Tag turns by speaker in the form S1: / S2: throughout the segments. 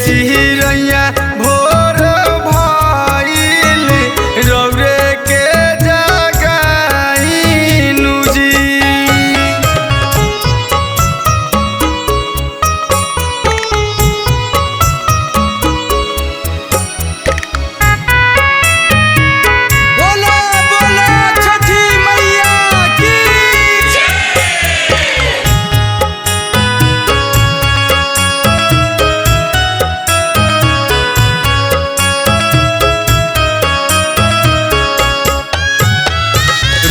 S1: चिरैया भोर भइल रौरे के जगाइनु जी।
S2: बोला बोला छठी मैया की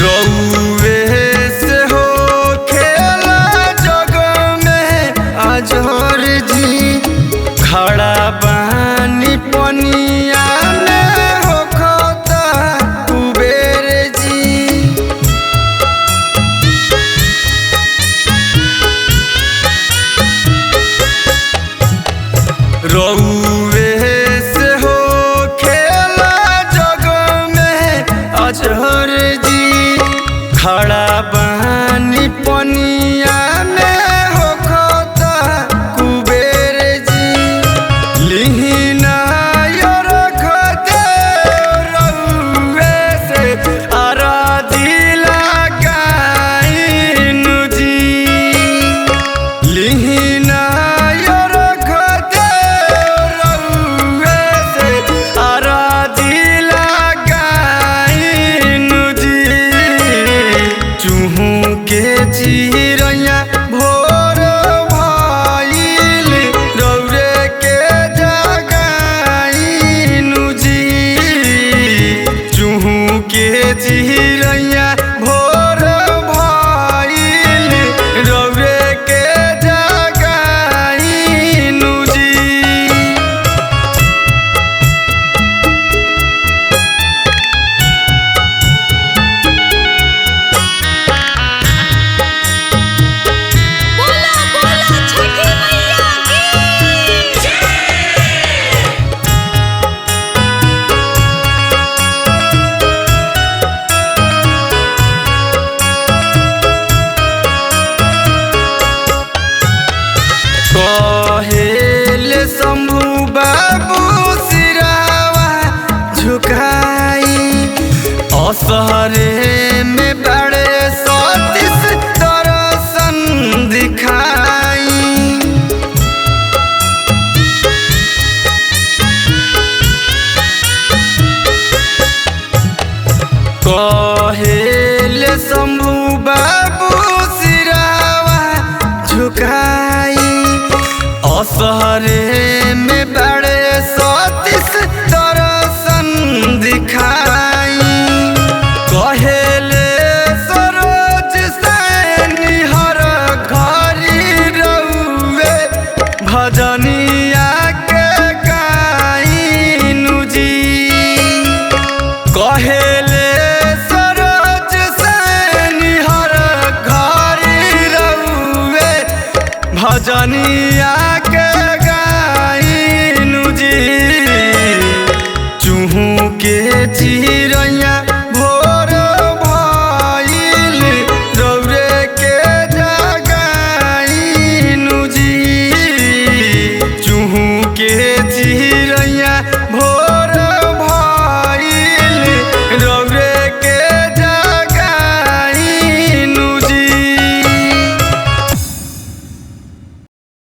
S1: रौवे से हो खेला जग में अजहर जी खड़ा बानी पनिया में हो खता कुबेर जी। रौवे से हो खेला जग में अजहर जी खड़ा बानी पनिया में हो खता कुबेर जी। लिहिना रख दे रउवे से आराधी लगाइनु जी। लिहिना रख दे रउवे से आराधी लगाइनु जी। चूहू के चिरैया भोर भइल रौरे के जगाइनु जी। चूहू के चिरैया भोर भइल रौरे के जगाइनु जी।
S3: बोला बोला छठी मैया की
S1: कहेले शंभु बाबू सिरावा झुकाई असहरे में बड़े सतीश दर्शन दिखाई। कहेले शंभु बाबू सिरावा झुकाई असहरे में बड़े सतीश दर्शन दिखाई। कहेले सरोज सैनी हर घरी रउवे भजनिया के गाइनु जी। कहेले सरोज सैनी हर घरी रउवे भजनिया के